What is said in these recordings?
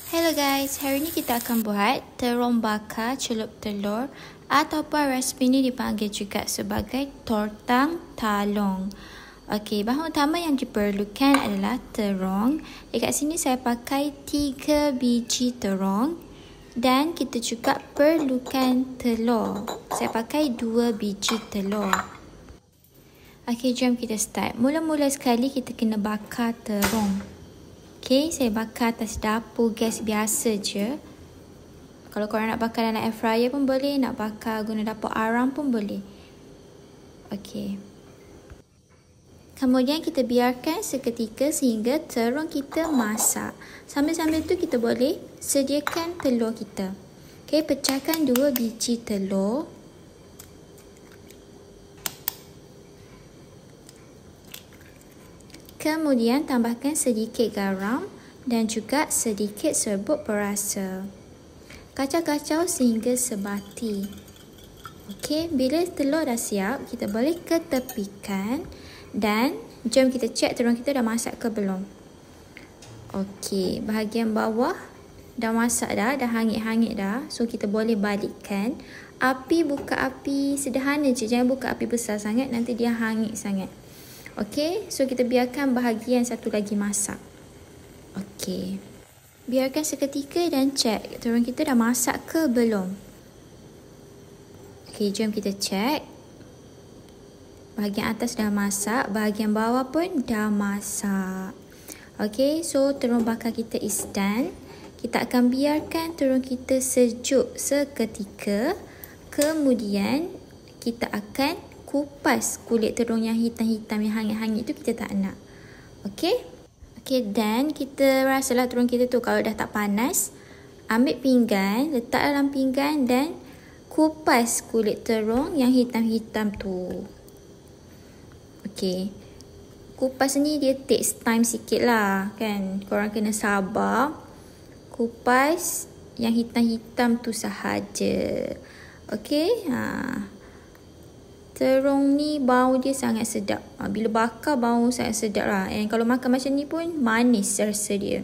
Hello guys, hari ni kita akan buat terong bakar celup telur ataupun resipi ni dipanggil juga sebagai tortang talong. Okey, bahan utama yang diperlukan adalah terong. Dekat sini saya pakai 3 biji terong dan kita juga perlukan telur. Saya pakai 2 biji telur. Okey, jom kita start. Mula-mula sekali kita kena bakar terong. Okay, saya bakar atas dapur gas biasa je. Kalau korang nak bakar dalam air fryer pun boleh, nak bakar guna dapur arang pun boleh. Okay. Kemudian kita biarkan seketika sehingga terong kita masak. Sambil-sambil tu kita boleh sediakan telur kita. Okay, pecahkan 2 biji telur. Kemudian tambahkan sedikit garam dan juga sedikit serbuk perasa. Kacau-kacau sehingga sebati. Okey, bila telur dah siap, kita boleh ketepikan dan jom kita cek terong kita dah masak ke belum. Okey, bahagian bawah dah masak dah hangit-hangit dah. So kita boleh balikkan. Buka api sederhana je, jangan buka api besar sangat, nanti dia hangit sangat. Okey, so kita biarkan bahagian satu lagi masak. Okey. Biarkan seketika dan cek terong kita dah masak ke belum. Okey, jom kita cek. Bahagian atas dah masak, bahagian bawah pun dah masak. Okey, so terong bakar kita is done. Kita akan biarkan terong kita sejuk seketika. Kemudian kita akan kupas kulit terong yang hitam-hitam yang hangit-hangit tu, kita tak nak. Okey? Okey, dan kita rasalah terong kita tu kalau dah tak panas, ambil pinggan, letak dalam pinggan dan kupas kulit terong yang hitam-hitam tu. Okey. Kupas ni dia takes time sikit lah kan. Korang kena sabar. Kupas yang hitam-hitam tu sahaja. Okey? Terong ni bau dia sangat sedap. Bila bakar bau sangat sedap lah. And kalau makan macam ni pun manis rasa dia.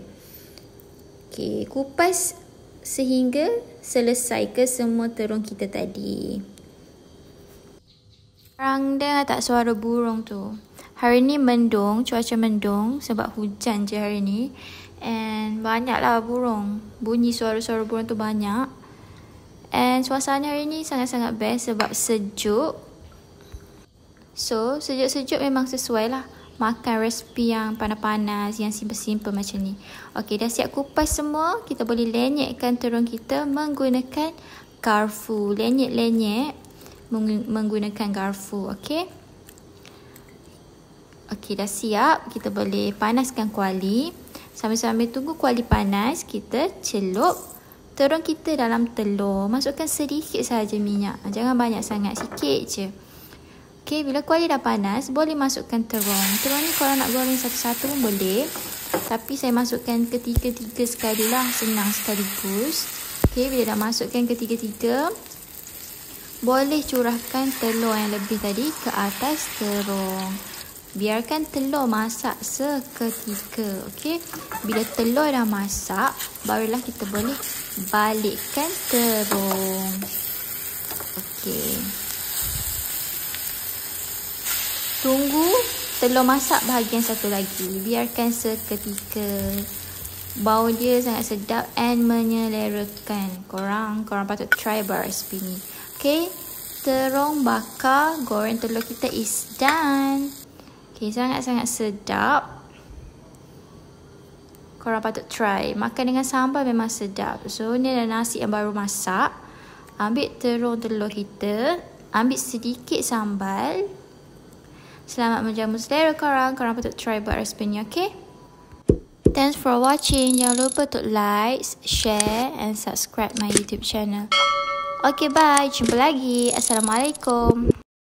Okay, kupas sehingga selesai ke semua terong kita tadi. Korang dengar tak suara burung tu? Hari ni mendung, cuaca mendung sebab hujan je hari ni. And banyaklah burung. Bunyi suara-suara burung tu banyak. And suasana hari ni sangat-sangat best sebab sejuk. So, sejuk-sejuk memang sesuai lah makan resipi yang panas-panas, yang simple-simple macam ni. Okey, dah siap kupas semua. Kita boleh lenyekkan terong kita menggunakan garfu. Lenyek-lenyek menggunakan garfu. Okey. Okey, dah siap. Kita boleh panaskan kuali. Sambil-sambil tunggu kuali panas, kita celup terong kita dalam telur. Masukkan sedikit saja minyak. Jangan banyak sangat, sikit je. Okey, bila kuali dah panas, boleh masukkan terong. Terong ni kalau nak goreng satu-satu pun boleh. Tapi saya masukkan ketiga-tiga sekali lah, senang sekaligus. Okey, bila dah masukkan ketiga-tiga, boleh curahkan telur yang lebih tadi ke atas terong. Biarkan telur masak seketika. Okey, bila telur dah masak, barulah kita boleh balikkan terong. Okey. Tunggu telur masak bahagian satu lagi. Biarkan seketika. Bau dia sangat sedap and menyelerakan. Korang patut try resipi ni. Okay. Terong bakar goreng telur kita is done. Okay, sangat-sangat sedap. Korang patut try. Makan dengan sambal memang sedap. So, ni adalah nasi yang baru masak. Ambil terong telur kita. Ambil sedikit sambal. Selamat menjamu selera korang. Korang patut try buat resipi ni, okay? Thanks for watching. Jangan lupa untuk like, share and subscribe my YouTube channel. Okay, bye. Jumpa lagi. Assalamualaikum.